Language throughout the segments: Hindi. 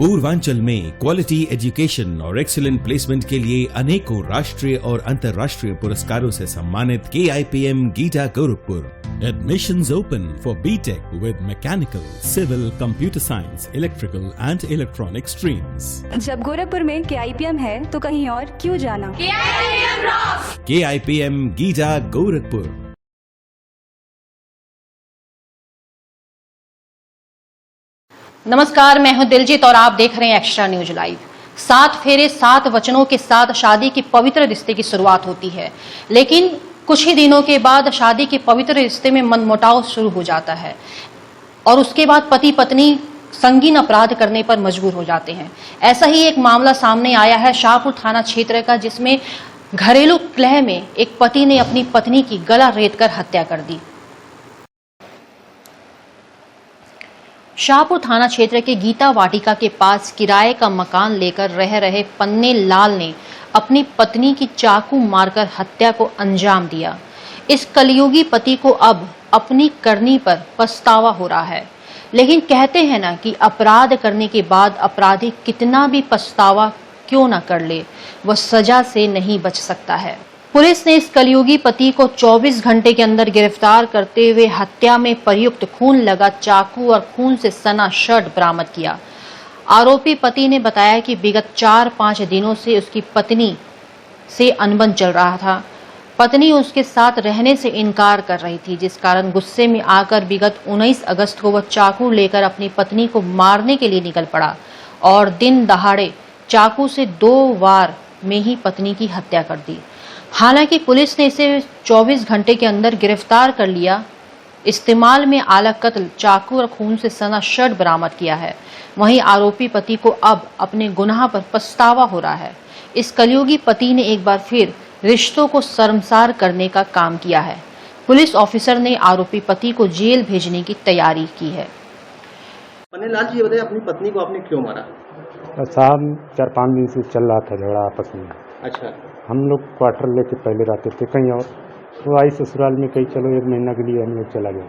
पूर्वांचल में क्वालिटी एजुकेशन और एक्सीलेंट प्लेसमेंट के लिए अनेकों राष्ट्रीय और अंतर्राष्ट्रीय पुरस्कारों से सम्मानित KIPM गीटा Gorakhpur. Admissions open for BTech with mechanical, civil, computer science, electrical and electronic streams. जब गोरखपुर में KIPM है तो कहीं और क्यों जाना। KIPM rocks! KIPM गीटा गोरखपुर। नमस्कार, मैं हूं दिलजीत और आप देख रहे हैं एक्स्ट्रा न्यूज लाइव। 7 फेरे 7 वचनों के साथ शादी के पवित्र रिश्ते की शुरुआत होती है, लेकिन कुछ ही दिनों के बाद शादी के पवित्र रिश्ते में मनमुटाव शुरू हो जाता है और उसके बाद पति पत्नी संगीन अपराध करने पर मजबूर हो जाते हैं। ऐसा ही एक मामला सामने आया है शाहपुर थाना क्षेत्र का, जिसमें घरेलू कलह में एक पति ने अपनी पत्नी की गला रेतकर हत्या कर दी। शाहपुर थाना क्षेत्र के गीता वाटिका के पास किराए का मकान लेकर रह रहे पन्ने लाल ने अपनी पत्नी की चाकू मारकर हत्या को अंजाम दिया। इस कलयुगी पति को अब अपनी करनी पर पछतावा हो रहा है, लेकिन कहते हैं ना कि अपराध करने के बाद अपराधी कितना भी पछतावा क्यों न कर ले, वह सजा से नहीं बच सकता है। पुलिस ने इस कलयुगी पति को 24 घंटे के अंदर गिरफ्तार करते हुए हत्या में प्रयुक्त खून लगा चाकू और खून से सना शर्ट बरामद किया। आरोपी पति ने बताया कि विगत 4-5 दिनों से उसकी पत्नी से अनबन चल रहा था। पत्नी उसके साथ रहने से इनकार कर रही थी, जिस कारण गुस्से में आकर विगत 19 अगस्त को वह चाकू लेकर अपनी पत्नी को मारने के लिए निकल पड़ा और दिन दहाड़े चाकू से 2 वार में ही पत्नी की हत्या कर दी। हालांकि पुलिस ने इसे 24 घंटे के अंदर गिरफ्तार कर लिया। इस्तेमाल में आला कत्ल चाकू और खून से सना शर्ट बरामद किया है। वहीं आरोपी पति को अब अपने गुनाह पर पछतावा हो रहा है। इस कलयुगी पति ने एक बार फिर रिश्तों को शर्मसार करने का काम किया है। पुलिस ऑफिसर ने आरोपी पति को जेल भेजने की तैयारी की है। पन्नेलाल जी, ये बताइए, अपनी पत्नी को आपने क्यों मारा? साहब 4-5 दिन से चल रहा था झगड़ा आपस में। अच्छा। हम लोग क्वार्टर लेके पहले रहते थे कहीं और, तो आई ससुराल में कहीं चलो 1 महीना के लिए हम लोग चला गया।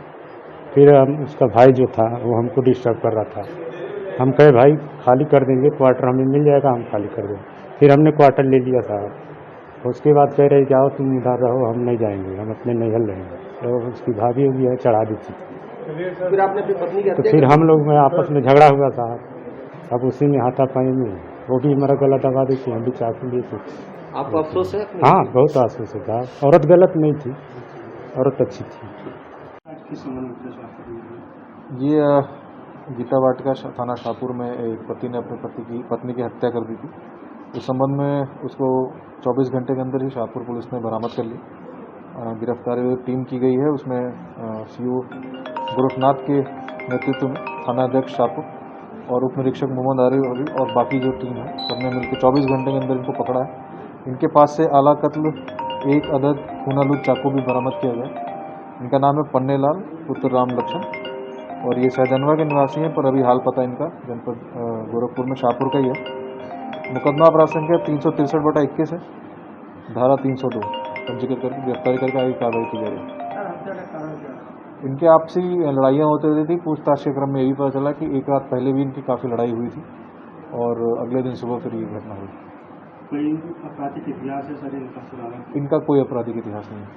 फिर उसका भाई जो था वो हमको डिस्टर्ब कर रहा था। हम कहे भाई खाली कर देंगे क्वार्टर, हमें मिल जाएगा, हम खाली कर देंगे। फिर हमने क्वार्टर ले लिया साहब। उसके बाद कह रहे जाओ तुम उधर रहो, हम नहीं जाएंगे, हम अपने नैहर रहेंगे। तो उसकी भाभी भी है चढ़ा दी थी। फिर आपने अपनी पत्नी की तो फिर हम लोग में आपस में झगड़ा हुआ साहब। अब उसी में हाथापाई में वो भी हमारा गला दबा दी थी, हम भी चाकू लिए थे। आपको अफसोस है? हाँ, बहुत अफसोस है साहब। औरत गलत नहीं थी, औरत अच्छी थी। ये गीता वाटिका थाना शाहपुर में एक पति ने अपनी पत्नी की हत्या कर दी थी। इस संबंध में उसको 24 घंटे के अंदर ही शाहपुर पुलिस ने बरामद कर ली। गिरफ्तारी टीम की गई है, उसमें CO गोरखनाथ के नेतृत्व में थानाध्यक्ष शाहपुर और उप निरीक्षक मोहम्मद आरिफ और बाकी जो टीम है सबने मिलकर 24 घंटे के अंदर इनको पकड़ा है। इनके पास से आला कत्ल 1 अदद खूनालूद चाकू भी बरामद किया गया। इनका नाम है पन्नेलाल पुत्र राम लक्ष्मण और ये सहजनवा के निवासी हैं, पर अभी हाल पता इनका जनपद गोरखपुर में शाहपुर का ही है। मुकदमा अपराध संख्या 363/21 है, धारा 302 पंजीकृत करके गिरफ्तारी करके आगे कार्रवाई की जा रही है। इनके आपसी लड़ाइयाँ होते रहती थी। पूछताछ के क्रम में ये भी पता चला कि एक रात पहले भी इनकी काफ़ी लड़ाई हुई थी और अगले दिन सुबह फिर ये घटना हुई। कोई आपराधिक इतिहास है सर इनका? इनका कोई आपराधिक इतिहास नहीं है।